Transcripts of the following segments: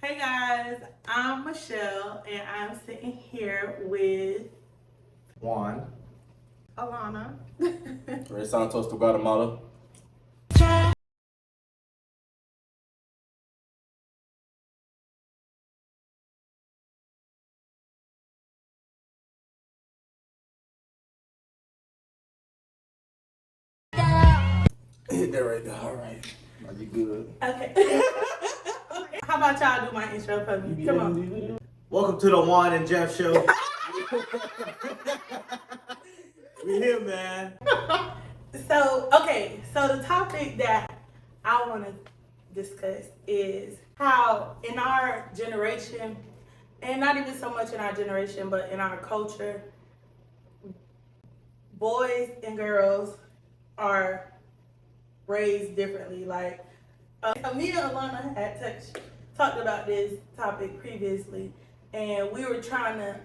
Hey guys, I'm Michele and I'm sitting here with Juan. Alauna. Ray Santos to Guatemala. Hit that right there. All right. Are you good? okay. How about y'all do my intro for me? Come on. Welcome to the Juan and Jeff show. We here, man. So the topic that I want to discuss is how in our generation, and not even so much in our generation, but in our culture, boys and girls are raised differently. Like, me and Alauna had talked about this topic previously, and we were trying to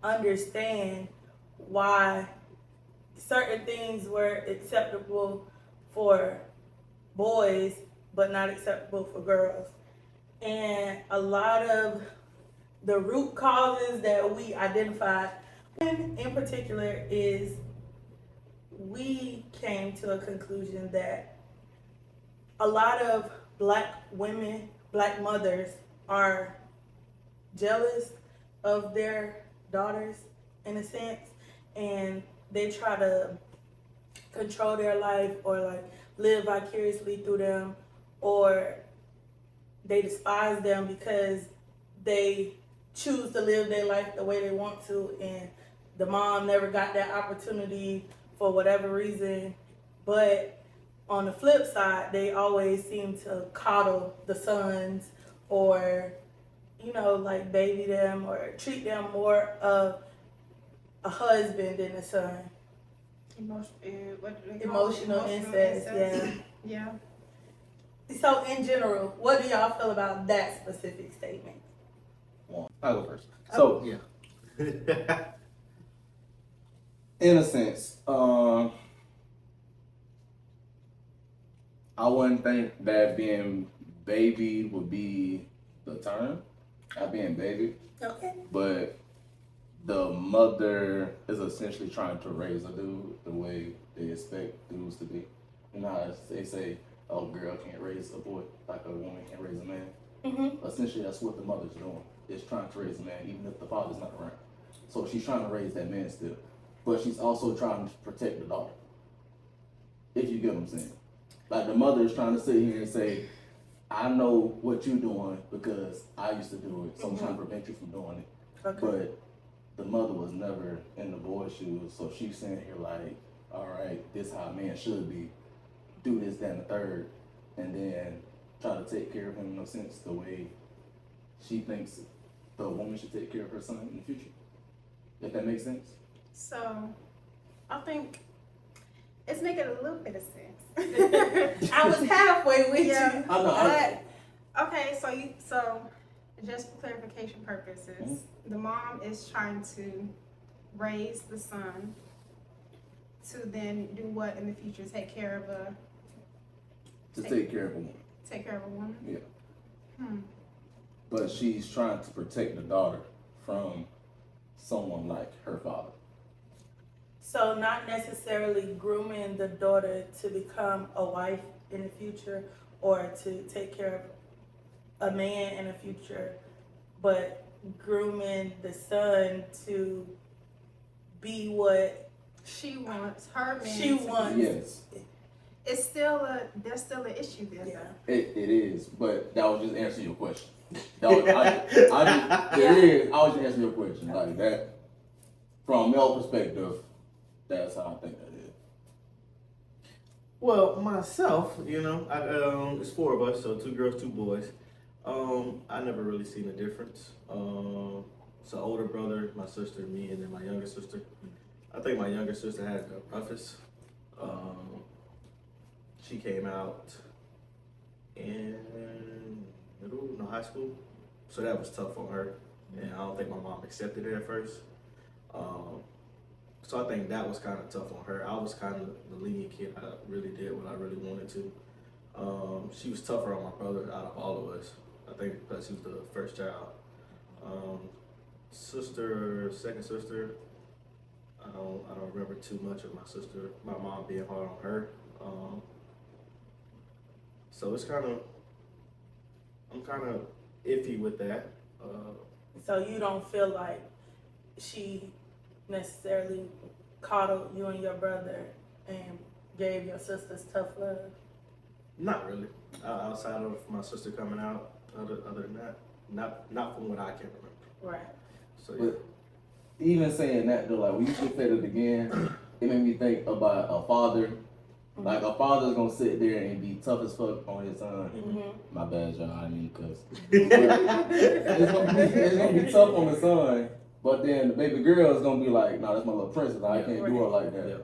understand why certain things were acceptable for boys but not acceptable for girls. And a lot of the root causes that we identified in particular is we came to a conclusion that a lot of black women, black mothers are jealous of their daughters in a sense, and they try to control their life or like live vicariously through them, or they despise them because they choose to live their life the way they want to, and the mom never got that opportunity for whatever reason. But on the flip side, they always seem to coddle the sons, or like baby them or treat them more of a husband than a son. Emotional incest, yeah. Yeah. So in general, what do y'all feel about that specific statement? I'll go first. So, Yeah. in a sense, I wouldn't think that being baby would be the term. Not being baby. Okay. But the mother is essentially trying to raise a dude the way they expect dudes to be. You know how they say, oh, girl can't raise a boy like a woman can't raise a man? Mm-hmm. Essentially, that's what the mother's doing. Is trying to raise a man, even if the father's not around. So she's trying to raise that man still. But she's also trying to protect the daughter. If you get what I'm saying. Like, the mother is trying to sit here and say, I know what you're doing because I used to do it, so I'm trying to prevent you from doing it. Okay. But the mother was never in the boy's shoes, so she's saying here like, all right, this how a man should be. Do this, that, and the third, and then try to take care of him in a sense the way she thinks the woman should take care of her son in the future. If that makes sense. So, I think it's making a little bit of sense. I was halfway with Yeah. you. I know. But okay, so just for clarification purposes, the mom is trying to raise the son to then do what in the future? Take care of a Take care of a woman. Take care of a woman. Yeah. But she's trying to protect the daughter from someone like her father. So not necessarily grooming the daughter to become a wife in the future or to take care of a man in the future, but grooming the son to be what She wants her man. she wants. Yes. There's still an issue there. Yeah. It is, but that was just answering your question. That was, I was just answering your question. Like that, from male perspective, that's how I think that is. Well, myself, it's four of us, so 2 girls, 2 boys. I never really seen a difference. It's an older brother, my sister, me, and then my younger sister. I think my younger sister had the roughest. She came out in high school, so that was tough on her, and I don't think my mom accepted it at first. So I think that was kind of tough on her. I was kind of the lenient kid. I really did what I really wanted to. She was tougher on my brother out of all of us. I think because she was the first child. Second sister, I don't remember too much of my sister. My mom being hard on her. So it's I'm kind of iffy with that. So you don't feel like she necessarily coddled you and your brother and gave your sisters tough love? Not really. Outside of my sister coming out, other than that, not from what I can remember. Right. So yeah. But even saying that though, like when you just said it again, it made me think about a father. Like a father's gonna sit there and be tough as fuck on his son. My bad, y'all. I didn't cuss. It's gonna be tough on the son, but then the baby girl is gonna be like, "No, that's my little princess. I can't do her like that." Yeah.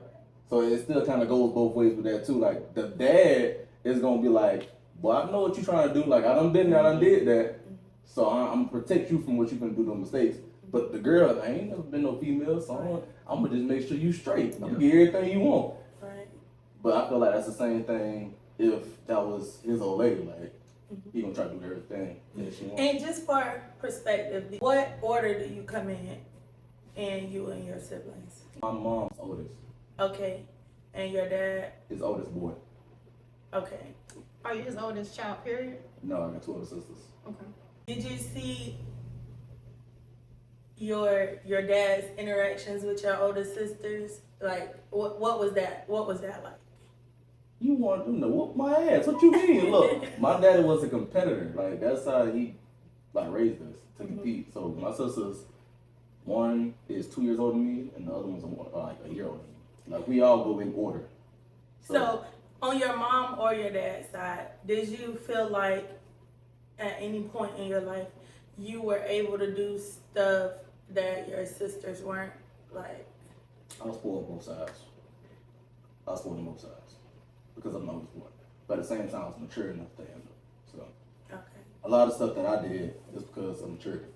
So it still kind of goes both ways with that too. Like the dad is gonna be like, "Well, I know what you're trying to do. Like I done been there, I done did that. So I'm gonna protect you from what you can do those mistakes." But the girl, I ain't never been no female, so I'm gonna just make sure you straight. I'm gonna get everything you want. Right. But I feel like that's the same thing if that was his old lady. Like he gonna try to do everything that she wants. And just for perspective, what order do you come in, and you and your siblings? My mom's oldest. Okay. And your dad? His oldest boy. Okay. Are you his oldest child, period? No, I got 2 older sisters. Okay. Did you see your dad's interactions with your older sisters? Like, what was that? What was that like? You want them to whoop my ass? What you mean? Look, my daddy was a competitor. Like that's how he like raised us to compete. So my sisters, one is 2 years older than me, and the other one's like a year older than me. Like we all go in order. So on your mom or your dad's side, did you feel like at any point in your life you were able to do stuff that your sisters weren't? Like, I was spoiled on both sides. I was spoiled on both sides because I'm the oldest boy. But at the same time, I was mature enough to handle. So okay. a lot of stuff that I did is because I'm mature.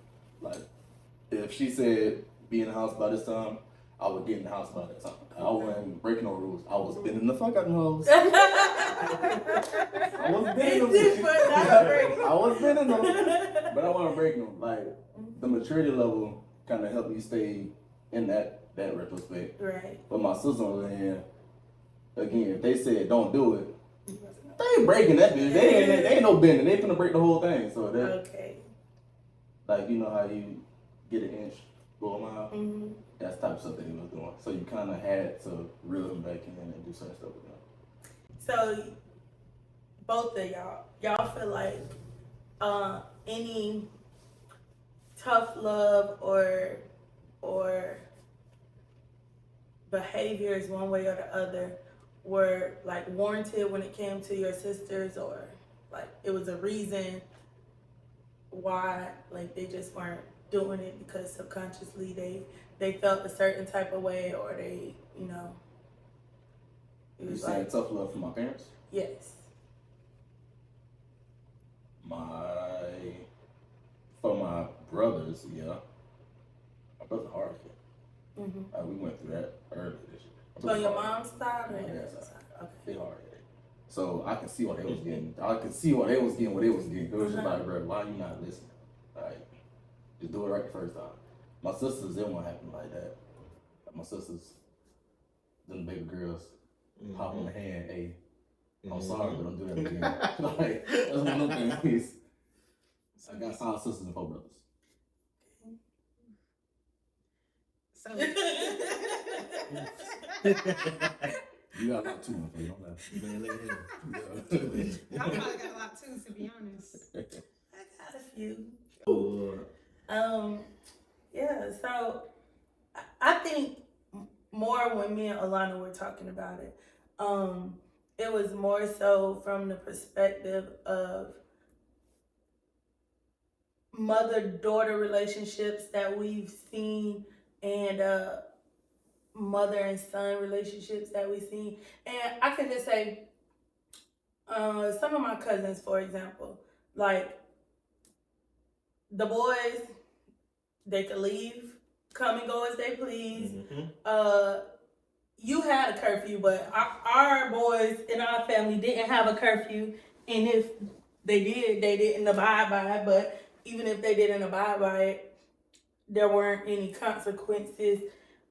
Like if she said be in the house by this time, I would get in the house by that time. I wasn't breaking no rules. I was bending the fuck out of the hoes. I was bending them. I was bending them, but I wasn't breaking them. Like the maturity level kind of helped me stay in that retrospect. Right. But my sister on the other hand, again, if they said don't do it, they ain't breaking that bitch. They ain't no bending. They finna break the whole thing. So that, Okay. like you know how you get an inch, go a mile. That's the type of stuff that he was doing. So you kind of had to reel him back in and do certain stuff with him. So both of y'all feel like any tough love or behaviors one way or the other were like warranted when it came to your sisters, or like it was a reason why like they just weren't doing it because subconsciously they felt a certain type of way, or they, you know, it You was saying like, tough love from my parents? yes. For my brothers, yeah. My brother hard kid. We went through that early this year. On your mom's side or My your dad's dad's side. side? Okay. They hard headed. So I can see what they was getting. I could see what they was getting, what they was getting. It was just like, bro, why you not listening? Like, just do it right the first time. My sisters, it won't happen like that. My sisters, them baby girls, hop on the hand, hey, I'm sorry, but I'm doing it again. Like, that's one of them things. I got 5 sisters and 4 brothers. So You got a lot too, man. Don't laugh. I probably got a lot too, to be honest. I got a few. Oh, Yeah, so I think more when me and Alauna were talking about it, it was more so from the perspective of mother-daughter relationships that we've seen, and mother and son relationships that we've seen. And I can just say, some of my cousins, for example, like the boys, they could leave, come and go as they please. You had a curfew, but our boys in our family didn't have a curfew. And if they didn't abide by it, but even if they didn't abide by it, there weren't any consequences.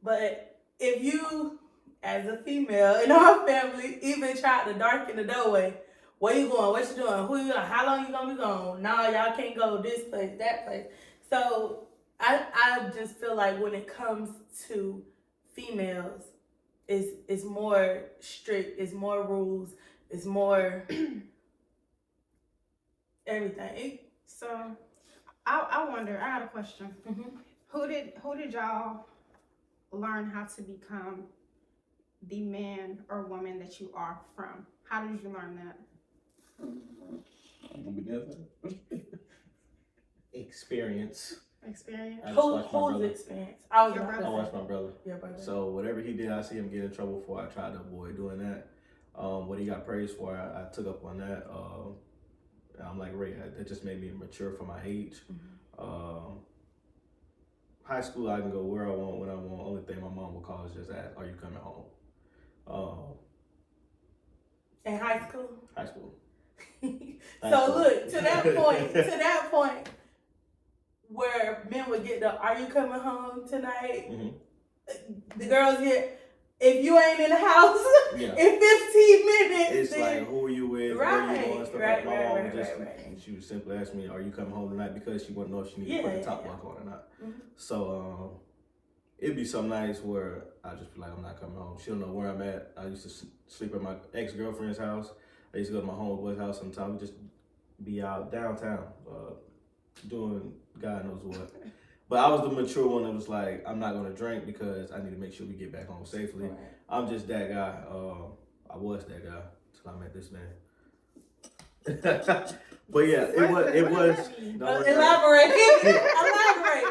But if you, as a female in our family, even tried to darken the doorway, where you going? What you doing? Who you? How long you gonna be gone? Nah, y'all can't go this place, that place. So I just feel like when it comes to females, it's more strict, it's more rules, it's more everything. So I wonder. I got a question. Mhm. Who did y'all learn how to become the man or woman that you are from? How did you learn that? I'm gonna begin. Experience. Experience. I just watched my Who's brother. experience? I was Your about to brother. I watched say. my brother. Your brother. So whatever he did, I see him get in trouble for. I tried to avoid doing that. What he got praised for, I took up on that. I'm like, Ray, that just made me mature for my age. High school, I can go where I want, when I want. Only thing my mom will call is just ask, "Are you coming home?" In high school. High school. So look, to that point, where men would get the "Are you coming home tonight?" Mm-hmm. The girls get, if you ain't in the house Yeah. in 15 minutes, It's then, like, who are you with? Where Right, you going? Stuff right, like my right, mom right, would just, right. she would simply ask me, "Are you coming home tonight?" Because she wouldn't know if she needed to put the top block on or not. Mhm. So it'd be some nights where I just be like, "I'm not coming home." She don't know where I'm at. I used to sleep at my ex-girlfriend's house. I used to go to my homeboy's house sometimes. We just be out downtown doing God knows what. But I was the mature one that was like, "I'm not gonna drink because I need to make sure we get back home safely." Right. I'm just that guy. I was that guy until I met this man. But yeah, it was. Elaborate. Elaborate.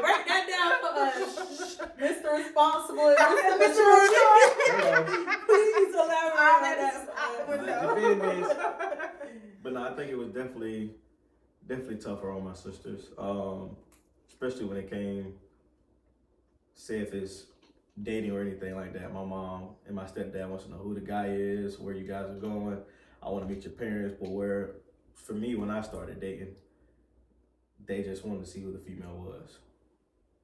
Break that down for us, Mr. Responsible and Mr. Mature. Please elaborate on that. But no, I think it was definitely tougher on my sisters, especially when it came, say if it's dating or anything like that. My mom and my stepdad wants to know who the guy is, where you guys are going. I want to meet your parents, but for me, when I started dating, they just wanted to see who the female was.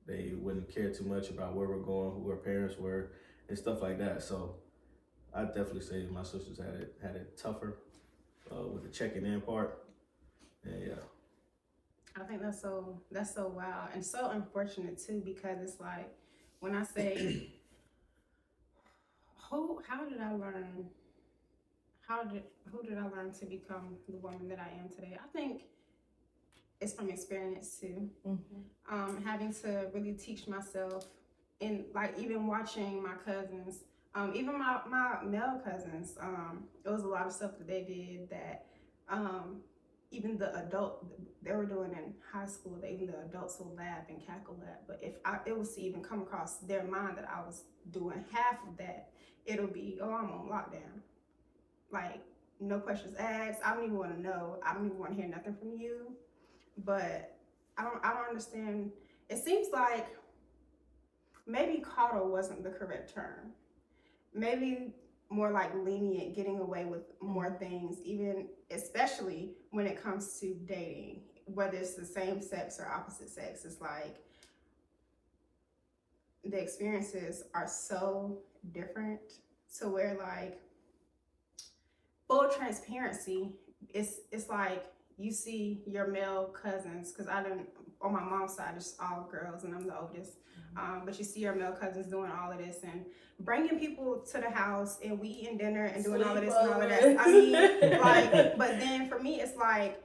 They wouldn't care too much about where we're going, who our parents were, and stuff like that. So I definitely say my sisters had it tougher with the checking in part. And yeah. I think that's so wild and so unfortunate too, because it's like when I say who did I learn to become the woman that I am today? I think it's from experience too. Mm-hmm. Having to really teach myself, and like even watching my cousins, even my male cousins, it was a lot of stuff that they did that even the adult they were doing in high school, that even the adults will laugh and cackle at. But if it was to even come across their mind that I was doing half of that, it'll be, oh, I'm on lockdown. Like, no questions asked. I don't even want to know. I don't even want to hear nothing from you. But I don't understand. It seems like maybe coddle wasn't the correct term. Maybe more like lenient, getting away with more things, even especially when it comes to dating, whether it's the same sex or opposite sex. It's like the experiences are so different to where, like, full transparency, it's like you see your male cousins, because on my mom's side, it's all girls and I'm the oldest. But you see your male cousins doing all of this and bringing people to the house and we eating dinner and doing all of this and all of that. I mean, like, but then for me, it's like,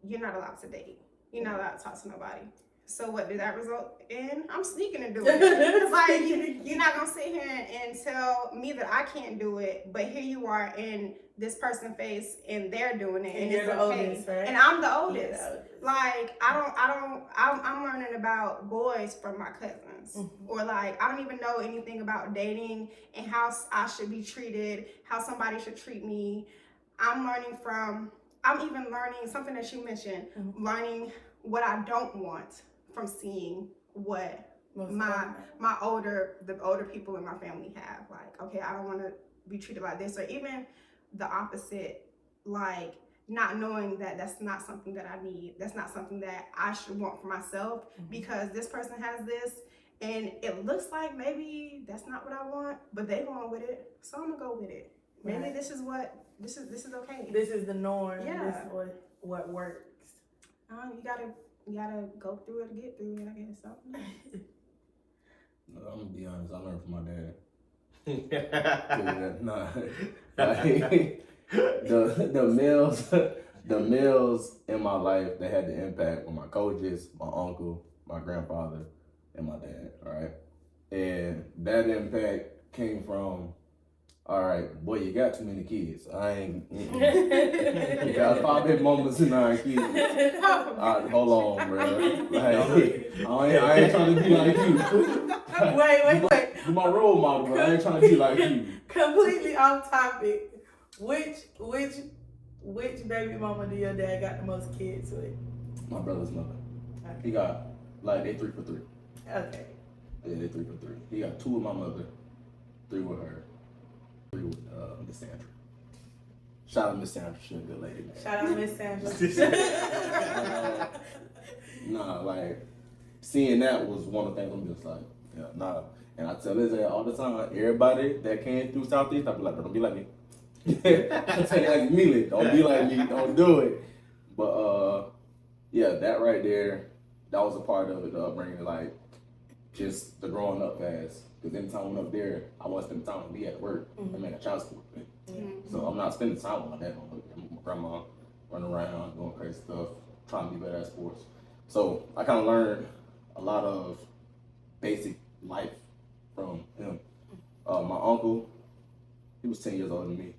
you're not allowed to date. You're not allowed to talk to nobody. So what did that result in? I'm sneaking to do it. It's like, you're not gonna sit here and tell me that I can't do it, but here you are in this person's face and they're doing it and it's okay. Oldest, right? And I'm the oldest. Yeah. Like, I'm learning about boys from my cousins. Mm-hmm. Or like, I don't even know anything about dating and how I should be treated, how somebody should treat me. I'm even learning something that you mentioned, learning what I don't want from seeing what the older people in my family have. Like, okay, I don't want to be treated like this, or even the opposite, like not knowing that that's not something that I need. That's not something that I should want for myself because this person has this and it looks like maybe that's not what I want, but they going with it, so I'm gonna go with it. Maybe Right. this is okay. This is the norm. Yeah. This is what works. You gotta go through it to get through it, I guess. So. No, I'm gonna be honest. I learned from my dad. Nah, like, the males in my life that had the impact were my coaches, my uncle, my grandfather, and my dad. All right, and that impact came from, all right, boy, you got too many kids. I ain't. You got 5 baby mamas and 9 kids. All right, hold on, bro. Like, I ain't trying to be like you. Wait. You my role model, bro. I ain't trying to be like you. Completely off topic. Which baby mama do your dad got the most kids with? My brother's mother. Okay. He got, like, they 3 for 3. Okay. Yeah, they 3 for 3. He got 2 with my mother, 3 with her, 3 with Miss Sandra. Shout out Miss Sandra, she's a good lady, man. Shout out Miss Sandra. Nah, like, seeing that was one of the things I'm just like, yeah, nah. And I tell Liz all the time, everybody that came through Southeast, I be like, don't be like me. I tell you like immediately, don't be like me, don't do it. But yeah, that right there, that was a part of it, the upbringing, like just the growing up fast. Because anytime I went up there, I wasn't spending time with me at work. I mean, a child support thing. So I'm not spending time with my dad. I'm with my grandma, running around, doing crazy stuff, trying to be better at sports. So I kind of learned a lot of basic life from him. My uncle, he was 10 years older than me.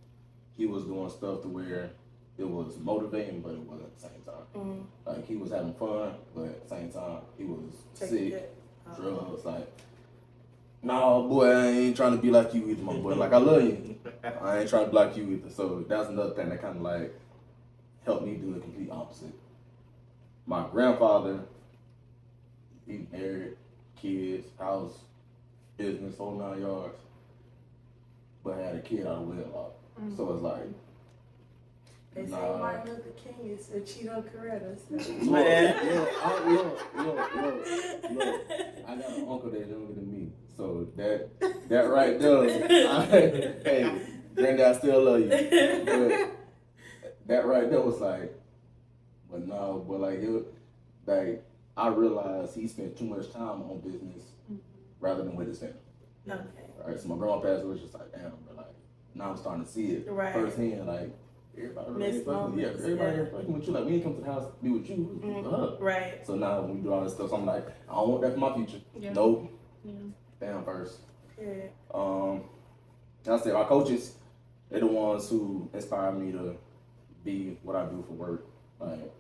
He was doing stuff to where it was motivating, but it wasn't at the same time. Like, he was having fun, but at the same time, he was sick, drugs. Like, no, boy, I ain't trying to be like you either, my boy. Like, I love you. I ain't trying to be like you either. So that's another thing that kind of like helped me do the complete opposite. My grandfather, he married, kids, house, business, whole 9 yards, but had a kid out of wedlock. So it's like, They say Martin Luther King is a Cheeto Coretta. Look. I got an uncle that's younger than me. So that right there, hey, granddad, I still love you. But that right there was like, but no, but like I realized he spent too much time on business rather than with his family. Okay. Right, so my grandma passed away, was just like, damn, but like now I'm starting to see it firsthand, like everybody really fucking with you. Like, we ain't come to the house to be with you, we with her. Right. So now when we do all this stuff, so I'm like, I don't want that for my future. Yeah. Nope. Yeah. Damn first. Yeah. I said, our coaches, they're the ones who inspire me to be what I do for work. Like,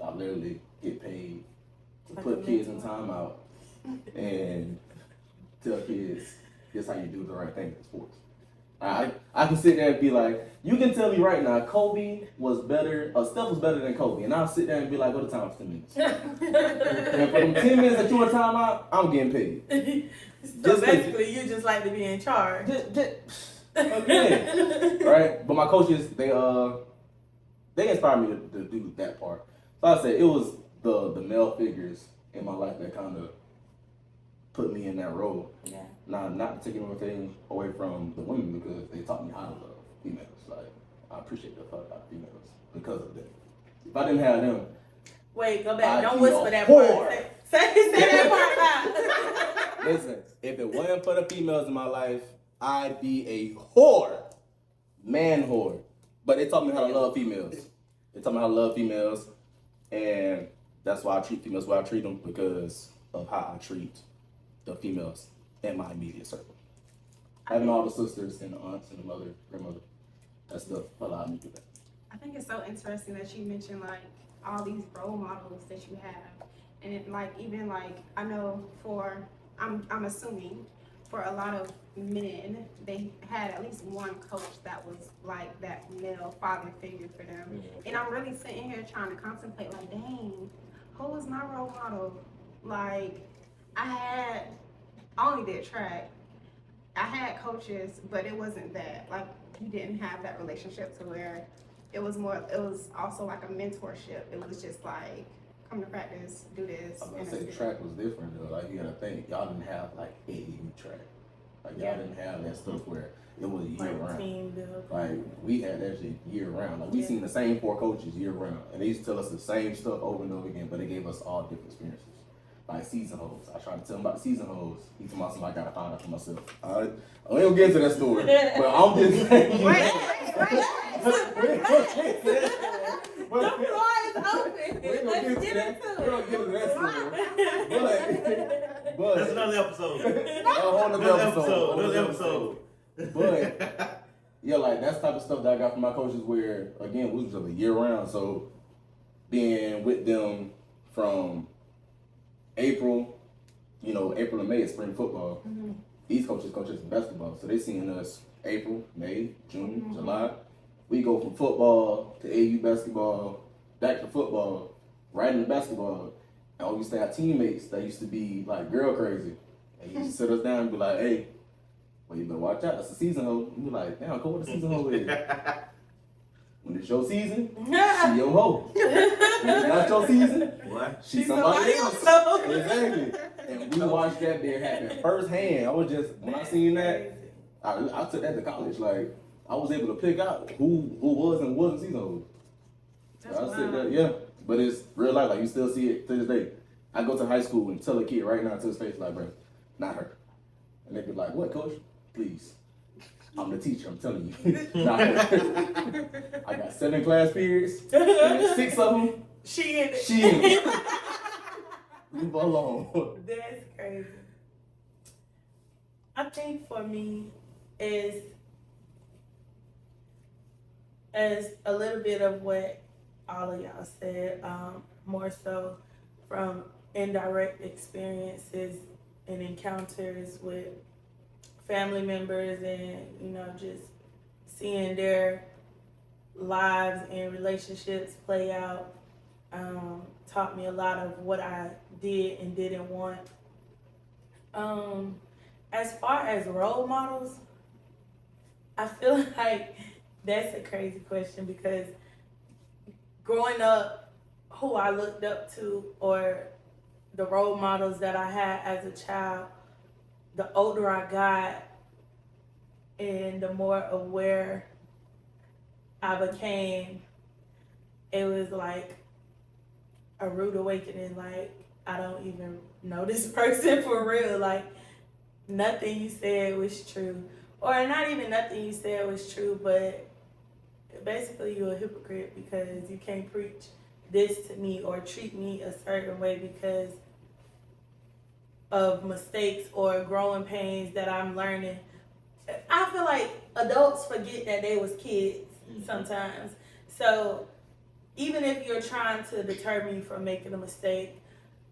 I literally get paid to put kids in timeout and tell kids, this how you do the right thing in sports. I can sit there and be like, you can tell me right now, Kobe was better, Steph was better than Kobe, and I'll sit there and be like, go to time for 10 minutes. And for them 10 minutes that you in timeout, I'm getting paid. So basically, you just like to be in charge. Again, right? But my coaches, they inspired me to do that part. So I said it was the male figures in my life that kind of put me in that role. Yeah. Not taking anything away from the women because they taught me how to love females. Like, I appreciate the fuck out of females because of them. If I didn't have them, wait, go back. Don't be whisper a that whore. part. Say that part out. Listen, if it wasn't for the females in my life, I'd be a whore. Man whore. But they taught me how to love females. They taught me how to love females, and that's why I treat females the way I treat them, because of how I treat the females in my immediate circle. Having all the sisters and the aunts and the mother, grandmother, that stuff allowed me to do that. I think it's so interesting that you mentioned like all these role models that you have, and it, like even like I know I'm assuming for a lot of men they had at least one coach that was like that male father figure for them, and I'm really sitting here trying to contemplate like, dang, who was my role model? Like I only did track. I had coaches, but it wasn't that. Like, you didn't have that relationship to where it was also like a mentorship. It was just like, come to practice, do this. I'm gonna and say that's it. track was different though. Like you gotta think, y'all didn't have like AAU track. Like y'all didn't have that stuff where it was year Like round. team building. Like we had that shit year round. Like we seen the same 4 coaches year round, and they used to tell us the same stuff over and over again, but they gave us all different experiences. Like season holes. I tried to tell him about the season holes. He told me something I gotta find out for myself. I don't get into that story, but I'm just saying. Wait. The floor is open. We ain't gonna Let's get get into that. into We don't get into that story. But That's another episode. Another episode. But yeah, like that's the type of stuff that I got from my coaches where again we was just a year round. So being with them from April and May is spring football. Mm-hmm. These coaches coach us in basketball. So they seeing us April, May, June, July. We go from football to AU basketball, back to football, right into basketball. And we used to have teammates that used to be like girl crazy. And you used to sit us down and be like, hey, well, you better watch out. That's the season hoe. You be like, damn, cool, what the season hoe is? When it's your season, she your hoe. When it's not your season, What? she somebody else. Exactly. And we watched that there happen firsthand. I was just, when I seen that, I took that to college. Like, I was able to pick out who was and wasn't season hoes. I said that, yeah. But it's real life. Like, you still see it to this day. I go to high school and tell a kid right now to his face, like, bro, not her. And they be like, what, coach? Please. I'm the teacher, I'm telling you. Not her. I got 7 class periods, and 6 of them, She in it. she in it. Leave her alone. That's crazy. I think for me is as a little bit of what all of y'all said, more so from indirect experiences and encounters with family members and, just seeing their lives and relationships play out, taught me a lot of what I did and didn't want. As far as role models, I feel like that's a crazy question because growing up, who I looked up to or the role models that I had as a child, the older I got and the more aware I became, it was like a rude awakening. Like, I don't even know this person for real. Like, nothing you said was true. Or not even nothing you said was true, but basically you're a hypocrite because you can't preach this to me or treat me a certain way because of mistakes or growing pains that I'm learning. I feel like adults forget that they was kids sometimes. So even if you're trying to deter me from making a mistake,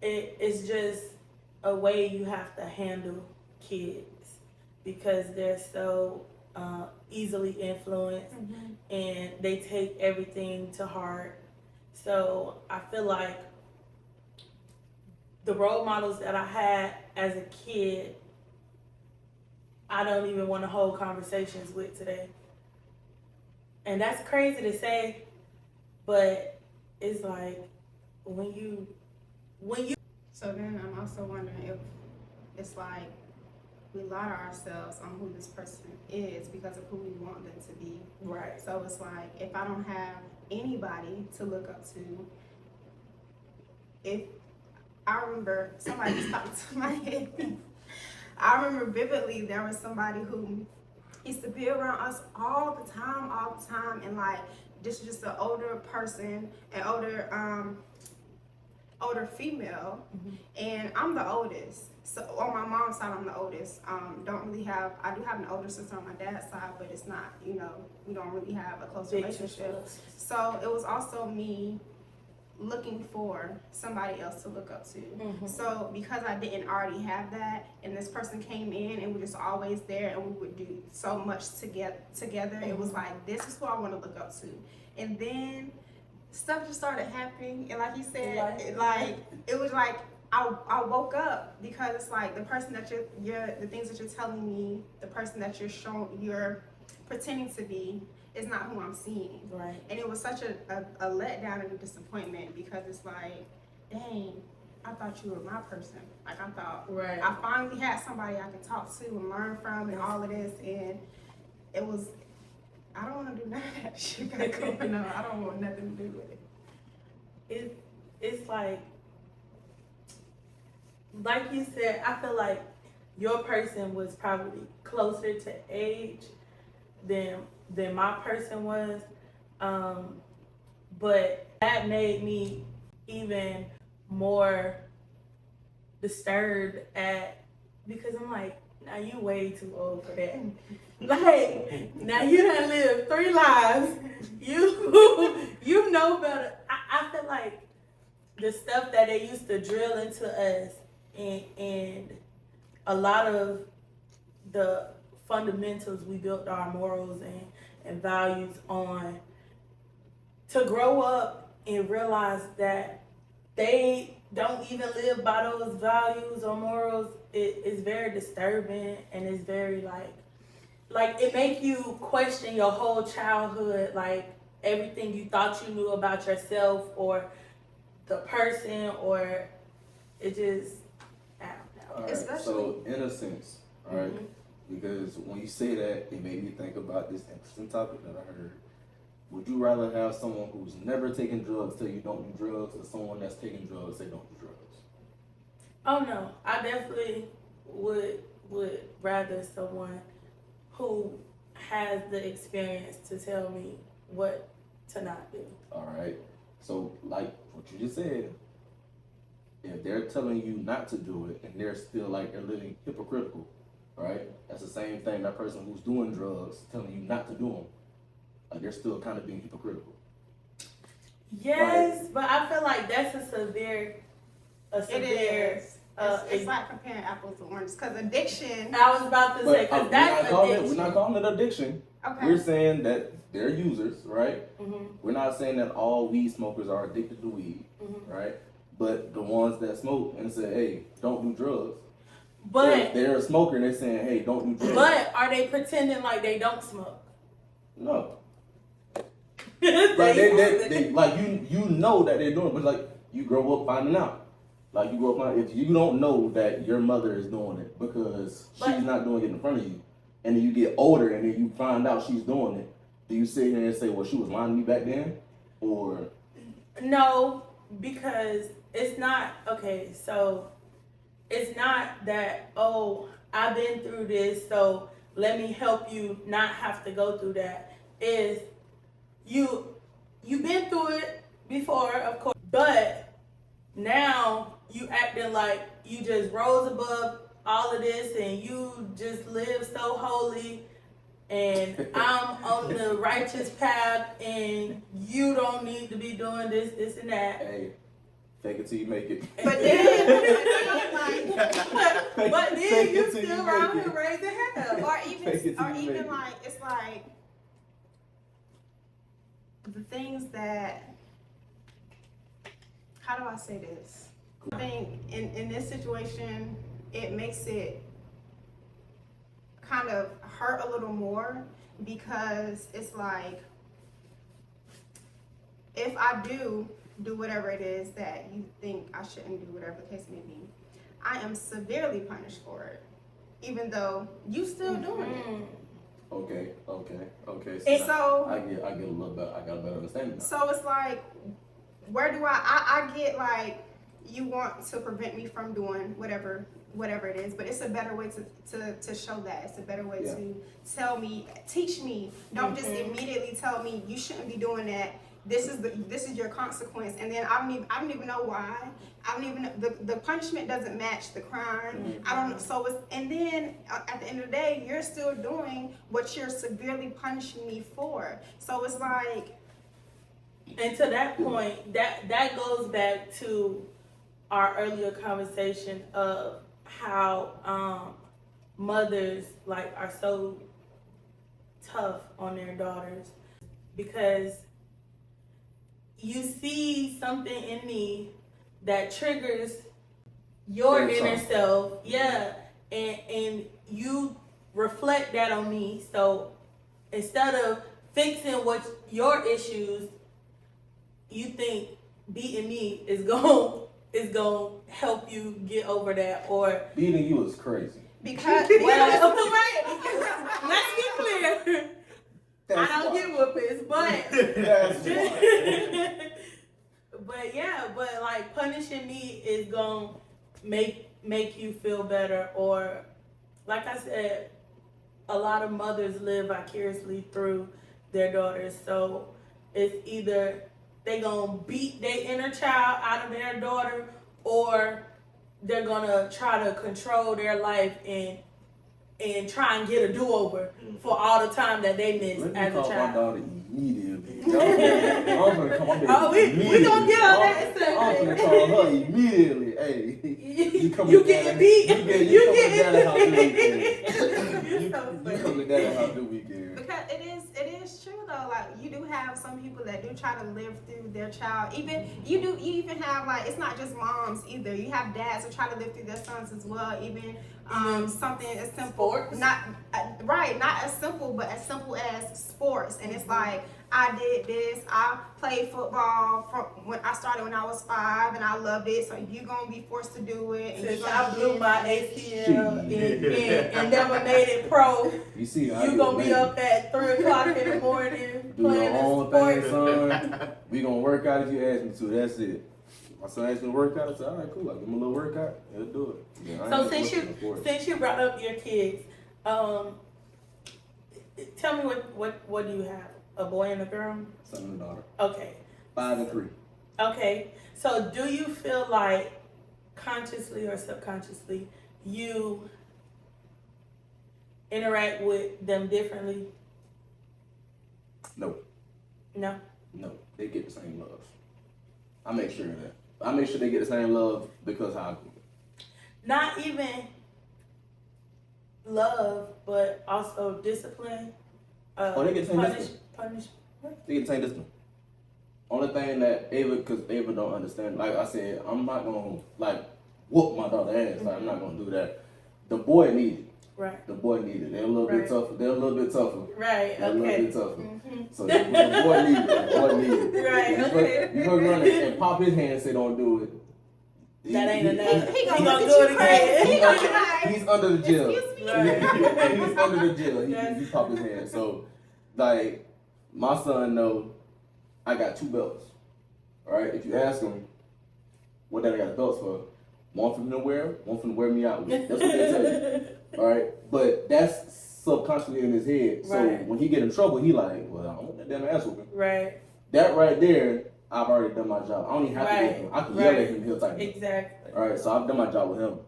it's just a way you have to handle kids because they're so easily influenced and they take everything to heart. So I feel like the role models that I had as a kid, I don't even want to hold conversations with today. And that's crazy to say, but it's like when you So then I'm also wondering if it's like we lie to ourselves on who this person is because of who we want them to be. right. So it's like if I don't have anybody to look up to, if I remember somebody just popped to my head. I remember vividly there was somebody who used to be around us all the time, and like this is just an older person, an older female, and I'm the oldest. So on my mom's side, I'm the oldest. I do have an older sister on my dad's side, but it's not, we don't really have a close relationship. So it was also me looking for somebody else to look up to. So because I didn't already have that, and this person came in and we just always there and we would do so much together, it was like, this is who I want to look up to. And then stuff just started happening, and like you said, it was like I woke up because it's like the person that you're the things that you're telling me, the person that you're pretending to be, it's not who I'm seeing. Right. And it was such a letdown and a disappointment because it's like, dang, I thought you were my person. Like, I thought Right. I finally had somebody I could talk to and learn from and all of this. And it was, I don't want to do none of that shit got going on. I don't want nothing to do with it. It's like you said, I feel like your person was probably closer to age than my person was. But that made me even more disturbed because I'm like, now you way too old for that. Like, now you done lived 3 lives. You know better. I feel like the stuff that they used to drill into us and a lot of the fundamentals we built our morals and values on, to grow up and realize that they don't even live by those values or morals, it's very disturbing, and it's very like it make you question your whole childhood, like everything you thought you knew about yourself or the person, or it just, I don't know. All right, Especially- so in a sense, all right, because when you say that, it made me think about this interesting topic that I heard. Would you rather have someone who's never taken drugs tell you don't do drugs, or someone that's taking drugs say don't do drugs? Oh no, I definitely would rather someone who has the experience to tell me what to not do. All right, so like what you just said, if they're telling you not to do it and they're still like they're living hypocritical, right? That's the same thing that person who's doing drugs telling you not to do them. Like they're still kind of being hypocritical. Yes, but I feel like that's a severe. It is. It's like comparing apples to oranges, because addiction. I was about to say, because that's addiction. We're not calling it addiction. Okay. We're saying that they're users, right? Mm-hmm. We're not saying that all weed smokers are addicted to weed, right? But the ones that smoke and say, hey, don't do drugs. But they're a smoker and they're saying, hey, don't do drugs. But are they pretending like they don't smoke? No. Like they like you know that they're doing it, but like you grow up finding out. Like you grow up finding, if you don't know that your mother is doing it because she's not doing it in front of you, and then you get older and then you find out she's doing it, do you sit here and say, well, she was lying to me back then? Or no, because it's not okay, so it's not that, oh, I've been through this, so let me help you not have to go through that. Is you've been through it before, of course, but now you acting like you just rose above all of this and you just live so holy and I'm on the righteous path and you don't need to be doing this and that. hey, fake it till you make it. But then, but then Fake you it till still you around make here it. raising hell. or Fake it till you even make it. like it's like the things that. How do I say this? I think in this situation, it makes it kind of hurt a little more because it's like, if I do whatever it is that you think I shouldn't do, whatever the case may be, I am severely punished for it, even though you still doing it. Okay. And so I get a little bit. I got a better understanding now. So it's like, where do I get like, you want to prevent me from doing whatever it is, but it's a better way to show that. It's a better way to tell me, teach me. Don't just immediately tell me you shouldn't be doing that. This is your consequence, and then I don't even know why. I don't even know, the punishment doesn't match the crime. I don't know. So it's, and then at the end of the day, you're still doing what you're severely punishing me for. So it's like. And to that point, that goes back to our earlier conversation of how mothers like are so tough on their daughters, because you see something in me that triggers your inner self, and you reflect that on me. So instead of fixing what your issues, you think beating me is going help you get over that, or Beating you is crazy. Because well, let's be clear. I don't get whoopings, but yeah, but like punishing me is gonna make you feel better, or like I said, a lot of mothers live vicariously through their daughters, so it's either they gonna beat their inner child out of their daughter, or they're gonna try to control their life and try and get a do-over for all the time that they missed as a Let me call my child. daughter immediately. I'm gonna call my baby We gonna get on that I'm gonna subject. call her immediately. Hey, You getting beat? You coming down the house the weekend. You're so You funny. coming down the house the weekend. because it is true though. Like you do have some people that do try to live through their child. Even you even have like it's not just moms either. You have dads who try to live through their sons as well. Even something as simple, Sports? not as simple, but as simple as sports. And it's like I did this. I played football from when I started when I was 5, and I loved it. So you're gonna be forced to do it. And Since you're I gonna blew get my ACL and never made it pro, You see how you gonna be up at 3 o'clock in the morning do your playing own sports. thing, son. We gonna work out if you ask me to. That's it. My son asked me to work out. I said, all right, cool. I'll give him a little workout. He'll do it. Yeah, I So ain't pushing it. since you brought up your kids, tell me what do you have? A boy and a girl? Son and daughter. Okay. 5 and 3. Okay. So do you feel like consciously or subconsciously you interact with them differently? No. No. No. They get the same love. I make sure of that. I make sure they get the same love because how I grew up. Not even love, but also discipline. They get the same discipline. Punish. They get the same discipline. Only thing that because Ava don't understand, like I said, I'm not gonna like whoop my daughter ass. Like, I'm not gonna do that. The boy needed. Right. The boy needed. They're a little bit tougher. They're a little bit tougher. Right. They're a Okay. little bit tougher. Mm-hmm. So the boy needed. The boy needed. Right. Okay. You gonna run and pop his hand and say don't do it. That ain't enough. He gonna He look gonna at do you it crazy. again. He gonna be like, He's under the jail. excuse me. Right. He's under the jail. Yes. He popped his hand. So, like, my son know I got 2 belts. All right. If you ask him what that I got belts for, one for him to wear, one for him to wear me out with. That's what they tell you. All right. But that's subconsciously in his head. So Right. when he get in trouble, he like, well, I don't want that damn ass whooping. Right. That right there, I've already done my job. I don't even have to Right. whoop him. I can Right. yell at him. He'll type me. Exactly. All right, so I've done my job with him.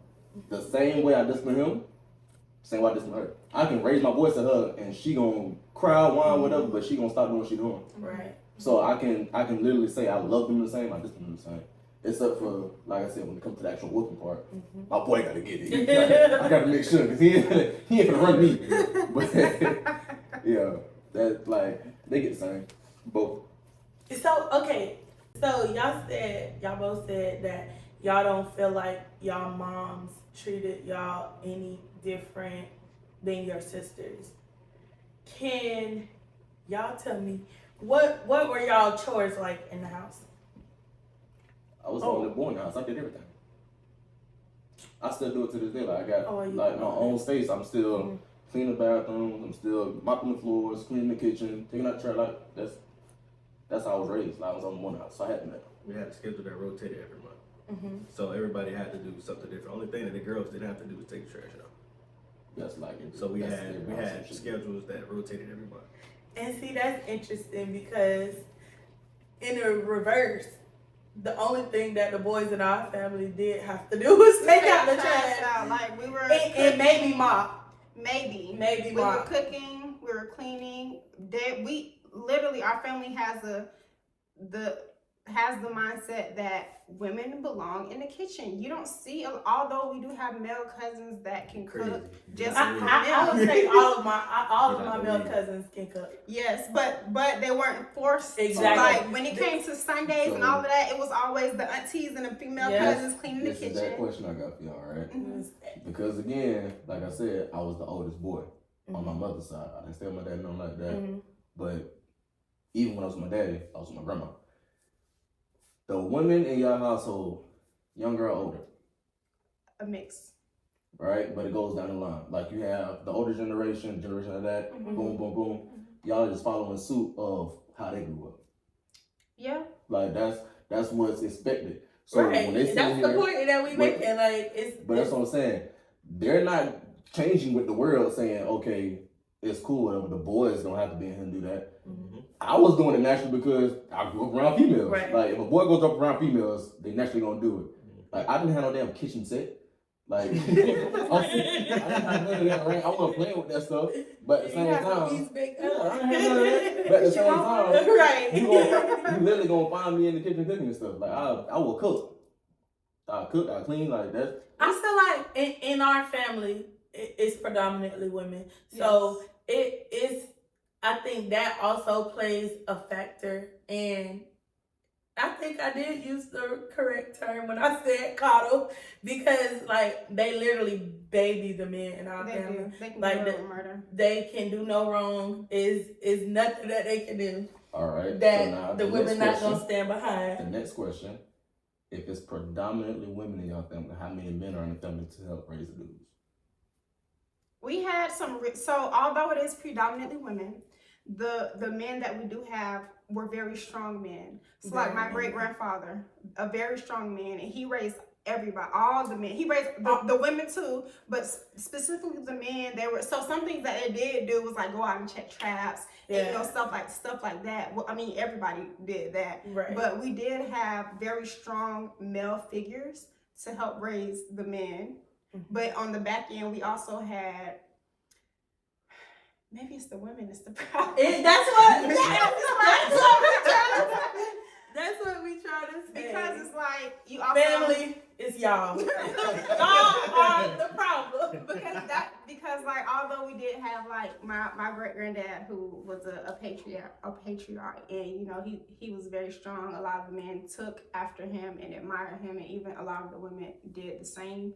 The same way I discipline him, same way I discipline her. I can raise my voice at her, and she gonna cry, whine, whatever, but she gonna stop doing what she doing. Right. So I can literally say I love them the same, I discipline them the same. Except for, like I said, when it comes to the actual whooping part, my boy gotta get it. I gotta make sure, because he ain't gonna run me. But yeah, that like they get the same, both. So okay. So y'all both said that y'all don't feel like y'all moms treated y'all any different than your sisters. Can y'all tell me what were y'all chores like in the house? I was the only boy in the house. I did everything. I still do it to this day. Like I got like my own space. I'm still cleaning the bathrooms. I'm still mopping the floors, cleaning the kitchen, taking out the trash. Like that's how I was raised. Like I was on one house, so I had to know. We had a schedule that rotated every month. So everybody had to do something different. Only thing that the girls didn't have to do was take the trash out. That's like it. So we had schedules that rotated every month. And see, that's interesting because in the reverse, the only thing that the boys in our family did have to do was take out the trash. Out. Like we were And maybe mop. Maybe Maybe we were mop. cooking, we were cleaning. We literally, our family has the mindset that women belong in the kitchen. You don't see, although we do have male cousins that can cook. Just I would say all of my male cousins can cook. yes, but they weren't forced. Exactly. Like when it came to Sundays and all of that, it was always the aunties and the female cousins cleaning the This is kitchen. that question I got for y'all, right? Mm-hmm. Because again, like I said, I was the oldest boy on my mother's side. I didn't stay with my dad, nothing like that. But even when I was with my daddy, I was with my grandma. The women in your household, younger or older? A mix. Right? But it goes down the line. Like you have the older generation of that, boom, boom, boom. Y'all just following suit of how they grew up. Yeah. Like that's what's expected. So right. when they sit that's here, the point that we making. Like but that's what I'm saying. They're not changing with the world saying, okay, it's cool, whatever. The boys don't have to be in here and do that. I was doing it naturally because I grew up around females. Right. Like if a boy grows up around females, they naturally gonna do it. Like I didn't have no damn kitchen set. Like I didn't have none of that, right? I wasn't playing with that stuff. But at the same time, I didn't have none of that. But at the same time, right. you literally gonna find me in the kitchen cooking and stuff. Like I will cook. I cook, I clean, like that. I feel like in our family, it's predominantly women. So it is, I think that also plays a factor. And I think I did use the correct term when I said coddle, because like they literally baby the men in our family. Do. They can like do murder. They can do no wrong. Is nothing that they can do. All right. That so now the women not gonna stand behind. The next question: if it's predominantly women in your family, how many men are in the family to help raise the dudes? We had some. So although it is predominantly women, the men that we do have were very strong men. So like my great grandfather, a very strong man, and he raised everybody, all the men. He raised the women too, but specifically the men. They were so some things that they did do was like go out and check traps, and, you know, stuff like that. Well, I mean, everybody did that, right? But we did have very strong male figures to help raise the men. But on the back end, we also had. Maybe it's the women. It's the problem. That's what we try to say. Because it's like you also family is y'all. Y'all are the problem. Because like although we did have like my great granddad who was a patriarch, and you know he was very strong. A lot of the men took after him and admired him, and even a lot of the women did the same.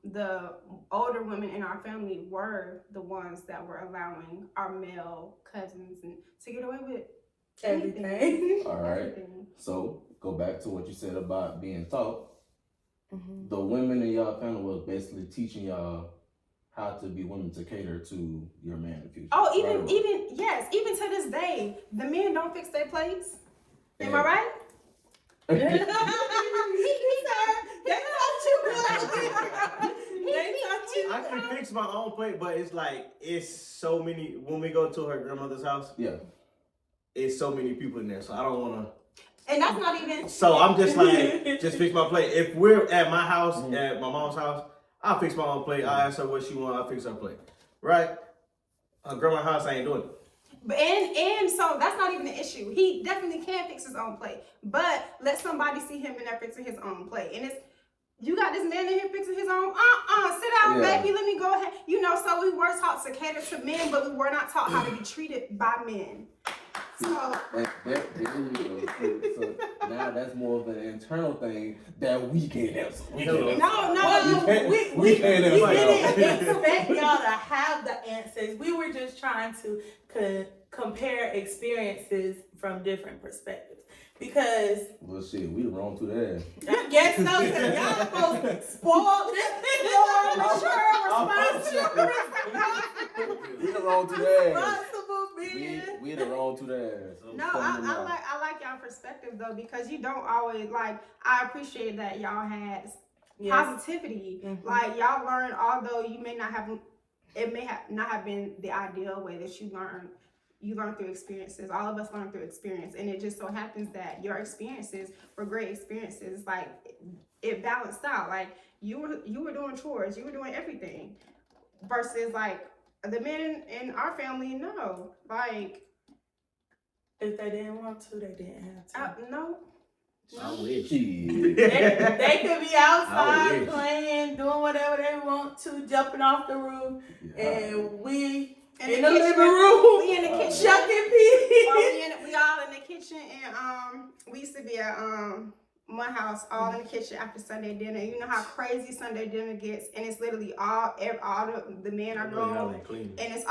The older women in our family were the ones that were allowing our male cousins to get away with everything. All right. Everything. So go back to what you said about being taught. The women in y'all family was basically teaching y'all how to be women to cater to your man in the future. Oh, even to this day, the men don't fix their plates. Am I right? I can fix my own plate, but it's like it's so many. When we go to her grandmother's house, it's so many people in there, so I don't want to. And that's not even. So I'm just like, just fix my plate. If we're at my house, at my mom's house, I'll fix my own plate. I'll ask her what she wants. I'll fix her plate. Right? Her grandma's house, I ain't doing it. And so that's not even an issue. He definitely can fix his own plate, but let somebody see him in there fixing his own plate. And it's you got this man in here fixing his own. Sit down, baby. Let me go ahead. You know, so we were taught to cater to men, but we were not taught how to be treated by men. So now that's more of an internal thing that we can't answer. We can't answer. We didn't expect y'all to have the answers. We were just trying to compare experiences from different perspectives. Because well, shit, we the wrong to that. I guess so. Y'all supposed spoiled, responsible. We the wrong to that. Responsible being. We the wrong to that. No, I like y'all perspective though, because you don't always like. I appreciate that y'all had positivity. Like y'all learned, although you may not have, it may not have been the ideal way that you learned. You learn through experiences. All of us learn through experience. And it just so happens that your experiences were great experiences. Like, it balanced out. Like, you were doing chores. You were doing everything. Versus, like, the men in our family, no. Like, if they didn't want to, they didn't have to. No. I wish. They could be outside playing, doing whatever they want to, jumping off the roof. And we... in the living room, we in the kitchen, shucking peas. We all in the kitchen, and we used to be at my house, all in the kitchen after Sunday dinner. You know how crazy Sunday dinner gets, and it's literally all the men are gone, and it's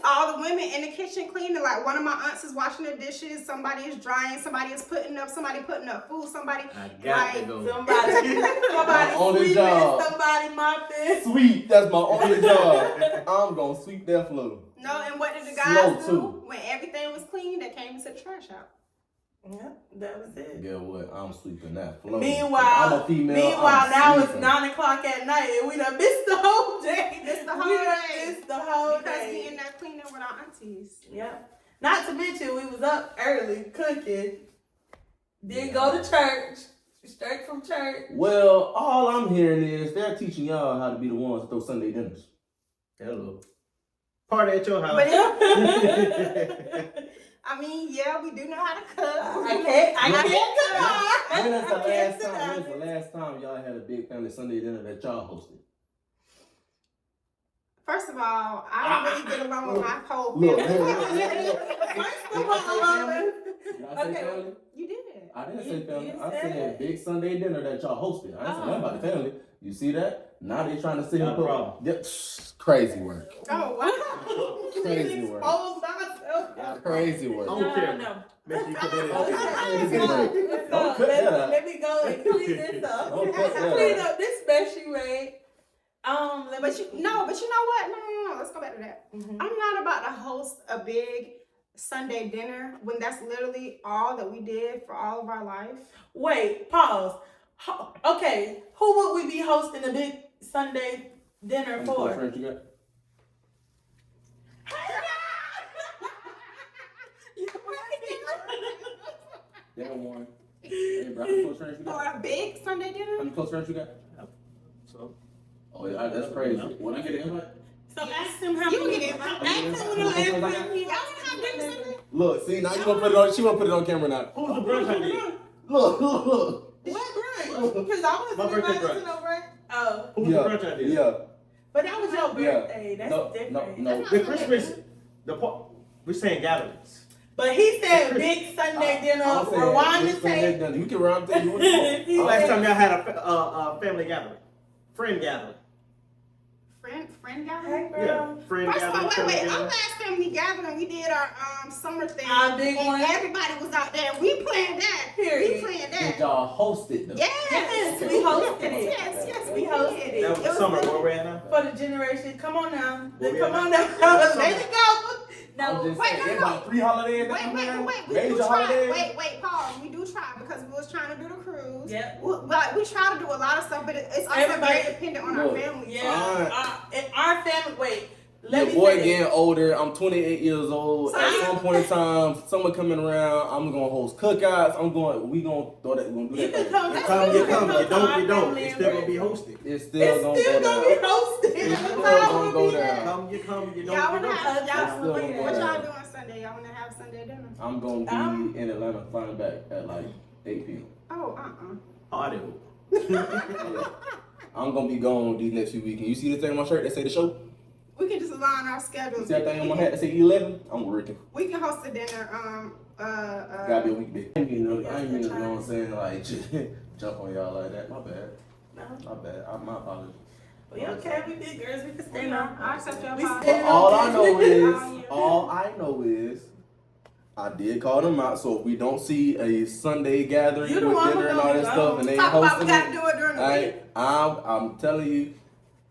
all the women in the kitchen cleaning. Like one of my aunts is washing the dishes, somebody is drying, somebody is putting up food, somebody only job. somebody mopping. Sweep, that's my only job. I'm gonna sweep that floor. No, and what did the guys do when everything was clean? They came and took the trash out. Yeah, that was it. Yeah, what? I'm sweeping that floor. Meanwhile, I'm a female. now it's 9 o'clock at night and we done missed the whole day. Missed the whole day. Missed the whole because day. we in there cleaning with our aunties. Yeah. Not to mention we was up early cooking. Didn't go to church. Straight from church. Well, all I'm hearing is they're teaching y'all how to be the ones to throw Sunday dinners. Hello. Party at your house. But I mean, yeah, we do know how to cook. I can't When is deny. the last time y'all had a big family Sunday dinner that y'all hosted? First of all, I don't really get along with my whole Look, family. First of all, Did I say family? You did. I didn't say family. You I said said big Sunday dinner that y'all hosted. I didn't say nothing about the family. You see that? Now they trying to sit here. No problem. Yep. Crazy work. Oh, wow. Crazy work. exposed myself. Crazy work. I don't care. No. Make sure you put that in. Don't cut that up. Let me go and clean this up. Don't cut that Clean up. up this mess you made. But you know what? No. Let's go back to that. Mhm. I'm not about to host a big Sunday dinner when that's literally all that we did for all of our life. Wait, pause. Okay, who would we be hosting a big Sunday dinner How many close for? friends you got? Damn one. Hey, bro, how many close friends you For got? a big Sunday How dinner? many close friends you got? So, Oh yeah, that's crazy. When I get an invite. So ask him how You many. can get Ask invited. him when the last time he Y'all wanna have dinner Sunday? Look, see now you gonna put it on. She gonna put it on camera now. who's the brunch I did? Look. What brunch? Because I My wasn't birthday invited to brunch. no brunch. Oh, Who's the brunch I did? Yeah. but that was your Yeah. birthday. That's No, different. no. The Christmas, we're saying gatherings. But he said big Sunday dinner, I'm saying Rwanda big Sunday tape. dinner. You can round things. What you want. He Last said- time y'all had a family gathering, friend gathering. Friend Hey, gathering? girl. Yeah, friend First of all, gathering. wait. family Our gathering. last family gathering, we did our summer thing. Our big and one. everybody was out there. We planned that. Period. We planned Did that. y'all host it though? Yes, Yes. we hosted it. Yes, We hosted it. That was the It summer. good Where we're at now. for the generation. Come on now. Where we Come at on now? now. Summer. There you go. I'm No, just wait, saying, no, there's no. about 3 holidays. Wait. We Major do try. holidays. Wait, Paul. We do try because we was trying to do the cruise. Yep. We try to do a lot of stuff, but it's also Everybody- very dependent on Look, our family. yeah. In our family, wait. Let Your me boy say this. getting older. I'm 28 years old. So At you- some point in time, summer coming around, I'm gonna host cookouts. We gonna throw that. We gonna do You that. can thing. come. You come, you come. You to our don't, you don't. family It's and still gonna work. be hosted. It's still It's gonna still go gonna down. be hosted. It's The still time gonna will go be there. down. Come, you come. You don't, Y'all you wanna don't. have Still what gonna go y'all down. doing Sunday? Y'all wanna have Sunday dinner? I'm gonna be in Atlanta, flying back at like 8 p.m. Oh, Audio. I'm gonna be gone these next few weekends. You see the thing on my shirt that say the show? We can just align our You schedules. see that thing on my hat that say 11? I'm working. We can host a dinner. Gotta be a week big. I ain't mean, you know what I'm saying? Like, jump on y'all like that. My bad. No. My bad. My apologies. We okay. We big girls. We can You stand know, up. I accept your We apology. stand All on I know business. is, I did call them out. So if we don't see a Sunday gathering You with the one dinner who and all gonna that be stuff, gone. and they ain't Talk about we hosting gotta it, do it during the week. I'm telling you,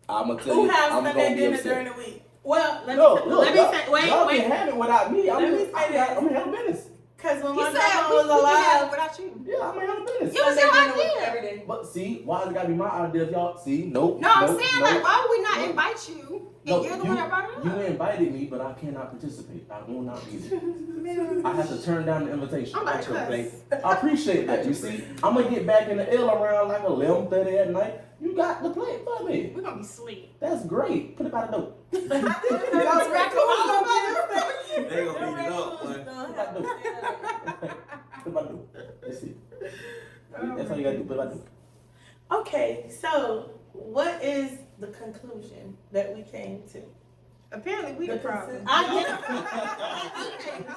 I'm gonna tell Who you, has I'm Sunday gonna be dinner upset. during the week? Well, let No, me look, let me y'all- say- wait, y'all wait. can have it without me. Let me say this. I'm handle business. Because when He my said grandma we was can have it alive, without you. Yeah, I'm handle business. It was Sunday your dinner was idea. every day. But see, why it gotta be my idea if y'all see? Nope. No, I'm nope, saying nope. like, why would we not Nope. invite you? And No, you're the one that brought it you up. invited me, but I cannot participate. I will not be there. I have to turn down the invitation. I'm about to Okay. cuss. I appreciate that. You see, I'm gonna get back in the L around like 11:30 at night. You got the plate for me. We're gonna be asleep. That's great. Put it by the door. Y'all's raccoons gonna be They gonna beat it up, boy. Put it by the door. Put it by the door. That's it. That's all you gotta do. Put it by the door. Okay, so what is the conclusion that we came to? Apparently, we the problem. Okay,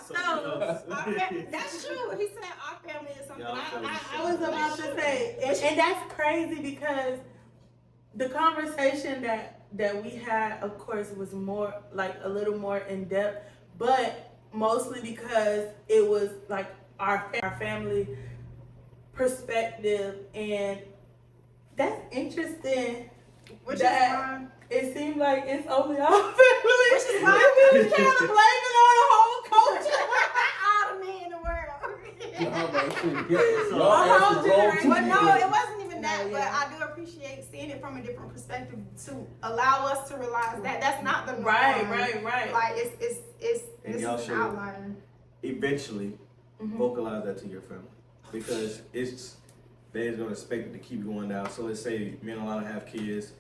so that's true. He said our family is something. I was about to say, and that's crazy because the conversation that we had, of course, was more like a little more in depth, but mostly because it was like our family perspective, and that's interesting. Which that is why. It seemed like it's only our family. Which is why we're trying to blame it on the whole culture. All the men in the world. Well, Well, no, it wasn't even that, No, but yeah. I do appreciate seeing it from a different perspective to allow us to realize that that's not the norm. Right. Like it's And this y'all is an should outlier. eventually vocalize that to your family, because they're gonna expect it to keep going down. So let's say me and Alauna have kids,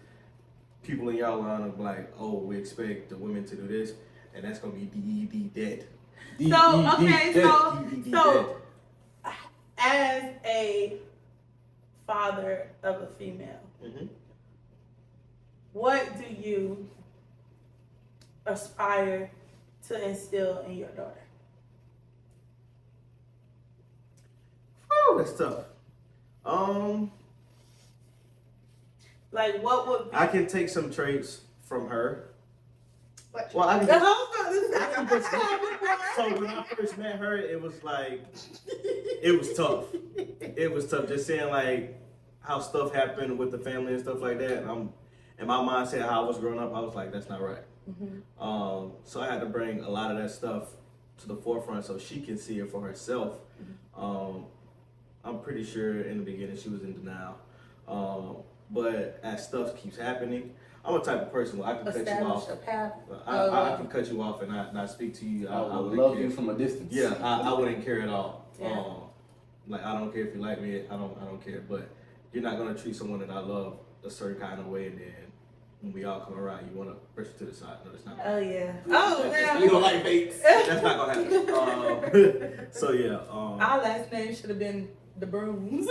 people in y'all line are like, oh, we expect the women to do this, and that's gonna be DED dead. So as a father of a female, what do you aspire to instill in your daughter? Oh, that's tough. Like, what would be? I can take some traits from her. But Well, I can. The So when I first met her, it was like, it was tough. It was tough just saying like how stuff happened with the family and stuff like that. And in my mindset, how I was growing up, I was like, that's not right. So I had to bring a lot of that stuff to the forefront so she can see it for herself. I'm pretty sure in the beginning she was in denial. But as stuff keeps happening, I'm a type of person where I can cut you establish off. a path. I can cut you off and not speak to you. I would wouldn't love care. you from a distance. Yeah, I wouldn't care at all. Yeah. Like I don't care if you like me. I don't care. But you're not gonna treat someone that I love a certain kind of way, and then when we all come around, you wanna push it to the side. No, that's not. Oh yeah. Oh yeah. You don't like fakes. That's not gonna happen. So yeah. Our last name should have been the Brooms.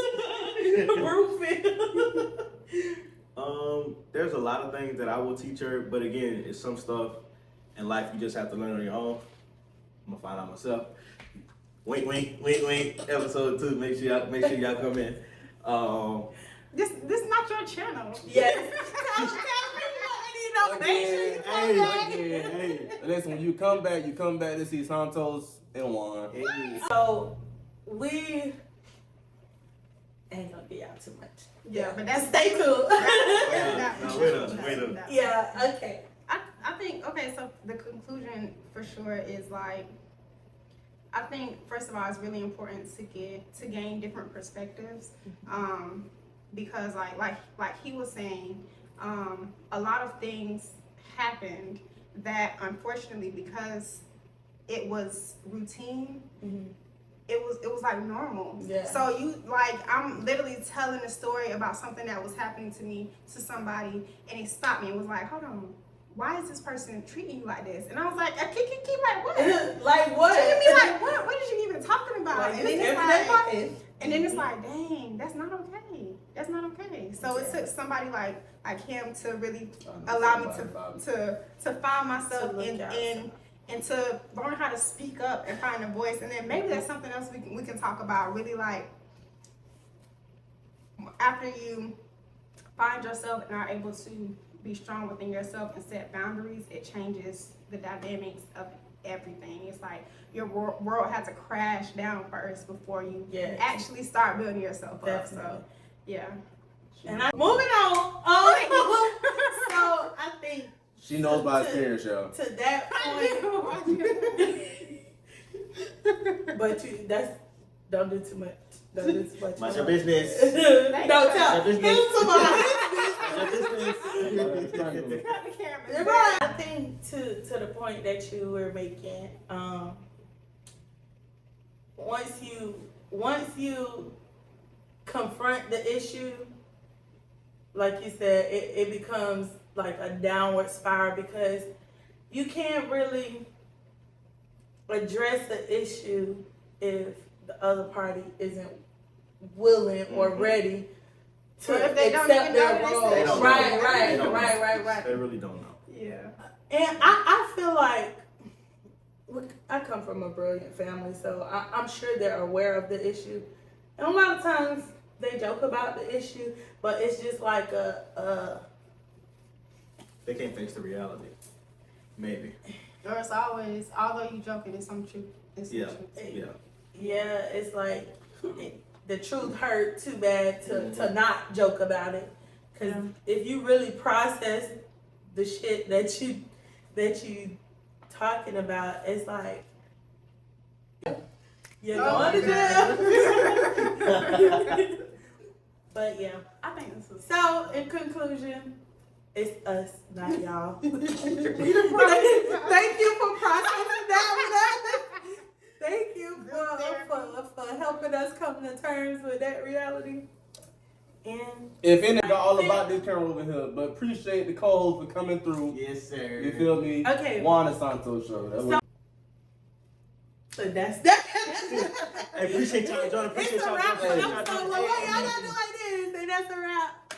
Broomfield. There's a lot of things that I will teach her, but again, it's some stuff in life you just have to learn on your own. I'm gonna find out myself. Wink, wink, wink, wink. Episode 2. Make sure y'all come in. this not your channel. Yes. Hey. Listen, when you come back to see Santos and Juan. So we ain't gonna get out too much. Yeah, but that's Stay tuned. Wait up. Yeah. Okay. I think, okay, so the conclusion for sure is like, I think first of all, it's really important to gain different perspectives, because like he was saying, a lot of things happened that unfortunately, because it was routine, it was like normal. Yeah. So I'm literally telling a story about something that was happening to me to somebody, and it stopped me and was like, hold on, why is this person treating you like this? And I was like, keep like what? Like what? Treating me like what? What is you even talking about? Like, and then it's like, dang, that's not okay. That's not okay. So it took somebody like him to really allow me to find myself and to learn how to speak up and find a voice. And then maybe that's something else we can talk about. Really, like, after you find yourself and are able to be strong within yourself and set boundaries, it changes the dynamics of everything. It's like your world has to crash down first before you actually start building yourself up. So, yeah. And moving on. So I think She knows by experience, y'all. to that point. But don't do too much. Don't do too much. Mind your business. Don't tell. Your business. Right. I think to the point that you were making, once you confront the issue, like you said, it becomes like a downward spiral, because you can't really address the issue if the other party isn't willing or ready to or if they don't accept even their know role. they don't Right. They really don't know. Yeah. And I feel like I come from a brilliant family, so I'm sure they're aware of the issue. And a lot of times they joke about the issue, but it's just like They can't face the reality. Maybe. Or it's always, although you joking, it's some truth. It's some Yeah. truth. Yeah. yeah, it's like the truth hurt too bad to not joke about it. Because if you really process the shit that you talking about, it's like you're going to jail. But yeah. I think this is So in conclusion, it's us, not y'all. Thank you for processing that. Thank you for helping us come to terms with that reality. And If any, got all about this camera over here, but appreciate the co-host for coming through. Yes, sir. You feel me? Okay. Juan and Santos show. That was so that's that. I appreciate y'all, John. Appreciate It's a y'all. wrap. Appreciate I'm y'all. so low. Y'all gotta do like this, and that's a wrap.